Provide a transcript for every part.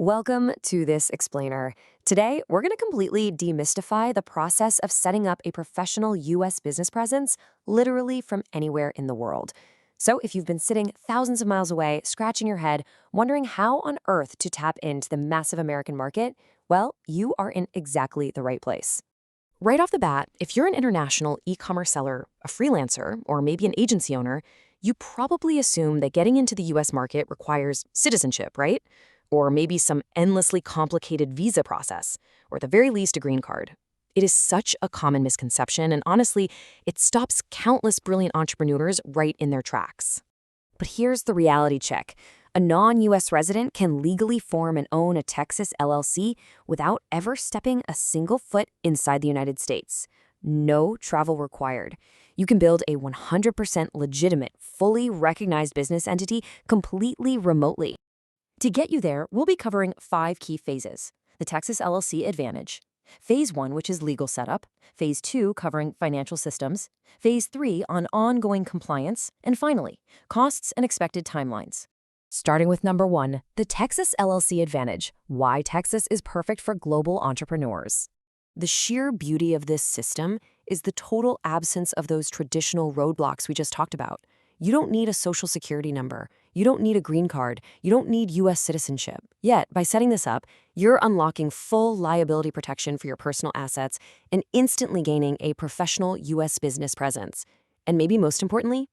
Welcome to this explainer. Today, we're going to completely demystify the process of setting up a professional U.S. business presence literally from anywhere in the world. So if you've been sitting thousands of miles away, scratching your head, wondering how on earth to tap into the massive American market, well, you are in exactly the right place. Right off the bat, if you're an international e-commerce seller, a freelancer, or maybe an agency owner, you probably assume that getting into the U.S. market requires citizenship, right? Or maybe some endlessly complicated visa process, or at the very least a green card. It is such a common misconception, and honestly, it stops countless brilliant entrepreneurs right in their tracks. But here's the reality check. A non-U.S. resident can legally form and own a Texas LLC without ever stepping a single foot inside the United States. No travel required. You can build a 100% legitimate, fully recognized business entity completely remotely. To get you there, we'll be covering 5 key phases. The Texas LLC Advantage. Phase 1, which is legal setup. Phase 2, covering financial systems. Phase 3, on ongoing compliance. And finally, costs and expected timelines. Starting with number 1, the Texas LLC Advantage. Why Texas is perfect for global entrepreneurs. The sheer beauty of this system is the total absence of those traditional roadblocks we just talked about. You don't need a social security number. You don't need a green card. You don't need U.S. citizenship. Yet, by setting this up, you're unlocking full liability protection for your personal assets and instantly gaining a professional U.S. business presence. And maybe most importantly,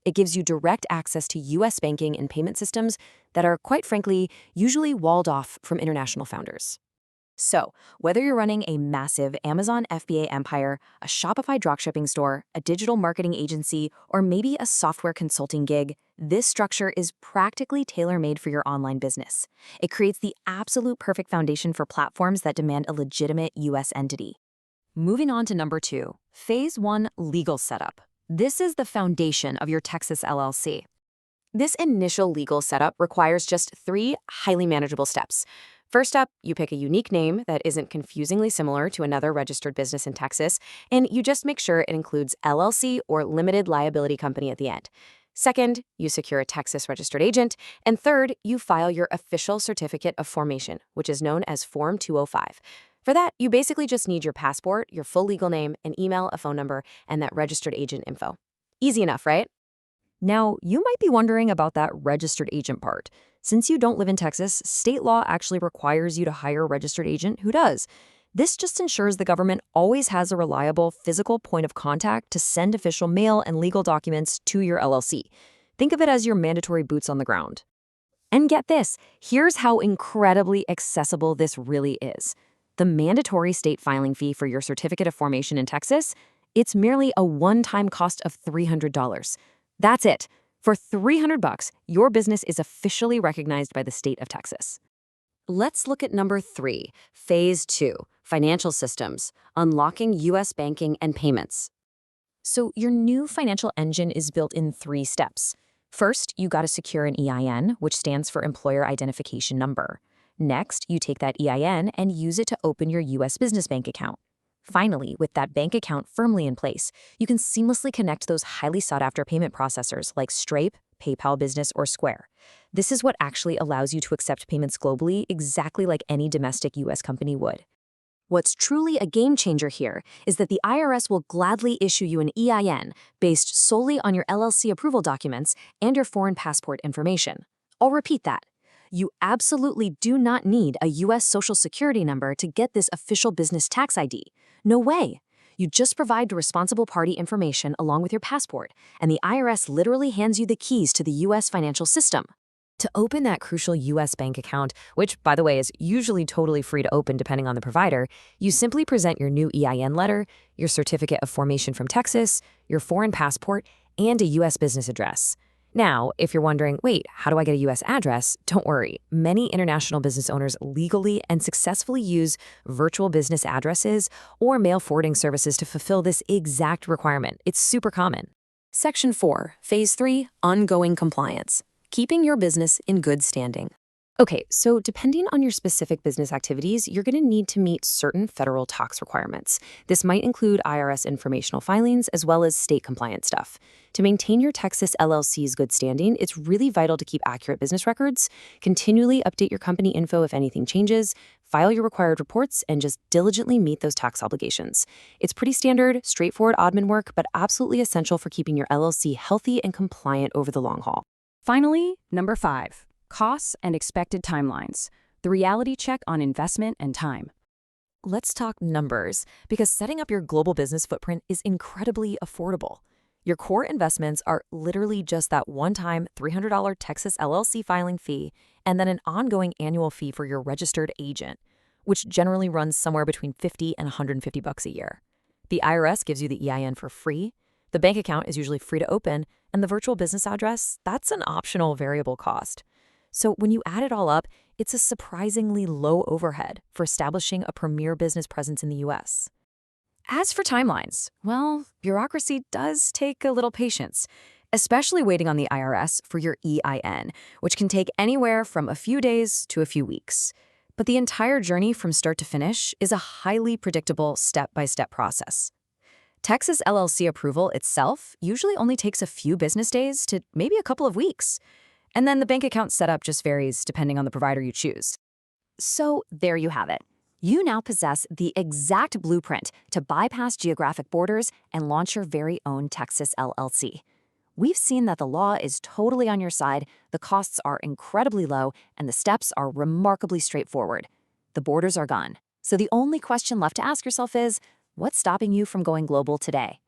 it gives you direct access to U.S. banking and payment systems that are, quite frankly, usually walled off from international founders. So, whether you're running a massive Amazon FBA empire, a Shopify dropshipping store, a digital marketing agency, or maybe a software consulting gig, this structure is practically tailor-made for your online business. It creates the absolute perfect foundation for platforms that demand a legitimate U.S. entity. Moving on to number 2, Phase 1 Legal Setup. This is the foundation of your Texas LLC. This initial legal setup requires just 3 highly manageable steps. First up, you pick a unique name that isn't confusingly similar to another registered business in Texas, and you just make sure it includes LLC or limited liability company at the end. Second, you secure a Texas registered agent. And third, you file your official certificate of formation, which is known as Form 205. For that, you basically just need your passport, your full legal name, an email, a phone number, and that registered agent info. Easy enough, right? Now, you might be wondering about that registered agent part. Since you don't live in Texas, state law actually requires you to hire a registered agent who does. This just ensures the government always has a reliable physical point of contact to send official mail and legal documents to your LLC. Think of it as your mandatory boots on the ground. And get this, here's how incredibly accessible this really is. The mandatory state filing fee for your certificate of formation in Texas, it's merely a one-time cost of $300. That's it. For $300, your business is officially recognized by the state of Texas. Let's look at number 3, Phase 2, Financial Systems, Unlocking U.S. Banking and Payments. So your new financial engine is built in 3 steps. First, you got to secure an EIN, which stands for Employer Identification Number. Next, you take that EIN and use it to open your U.S. business bank account. Finally, with that bank account firmly in place, you can seamlessly connect those highly sought-after payment processors like Stripe, PayPal Business, or Square. This is what actually allows you to accept payments globally exactly like any domestic U.S. company would. What's truly a game changer here is that the IRS will gladly issue you an EIN based solely on your LLC approval documents and your foreign passport information. I'll repeat that. You absolutely do not need a U.S. Social Security number to get this official business tax ID. No way. You just provide the responsible party information along with your passport, and the IRS literally hands you the keys to the U.S. financial system. To open that crucial U.S. bank account, which, by the way, is usually totally free to open depending on the provider, you simply present your new EIN letter, your certificate of formation from Texas, your foreign passport, and a U.S. business address. Now, if you're wondering, wait, how do I get a U.S. address? Don't worry. Many international business owners legally and successfully use virtual business addresses or mail forwarding services to fulfill this exact requirement. It's super common. Section 4, Phase 3, Ongoing Compliance. Keeping your business in good standing. Okay, so depending on your specific business activities, you're going to need to meet certain federal tax requirements. This might include IRS informational filings as well as state compliance stuff. To maintain your Texas LLC's good standing, it's really vital to keep accurate business records, continually update your company info if anything changes, file your required reports, and just diligently meet those tax obligations. It's pretty standard, straightforward admin work, but absolutely essential for keeping your LLC healthy and compliant over the long haul. Finally, number 5, costs and expected timelines. The reality check on investment and time. Let's talk numbers, because setting up your global business footprint is incredibly affordable. Your core investments are literally just that one-time $300 Texas LLC filing fee and then an ongoing annual fee for your registered agent, which generally runs somewhere between $50 and $150 a year. The IRS gives you the EIN for free, the bank account is usually free to open, and the virtual business address, that's an optional variable cost. So when you add it all up, it's a surprisingly low overhead for establishing a premier business presence in the U.S. As for timelines, well, bureaucracy does take a little patience, especially waiting on the IRS for your EIN, which can take anywhere from a few days to a few weeks. But the entire journey from start to finish is a highly predictable step-by-step process. Texas LLC approval itself usually only takes a few business days to maybe a couple of weeks. And then the bank account setup just varies depending on the provider you choose. So there you have it. You now possess the exact blueprint to bypass geographic borders and launch your very own Texas LLC. We've seen that the law is totally on your side, the costs are incredibly low, and the steps are remarkably straightforward. The borders are gone. So the only question left to ask yourself is, what's stopping you from going global today?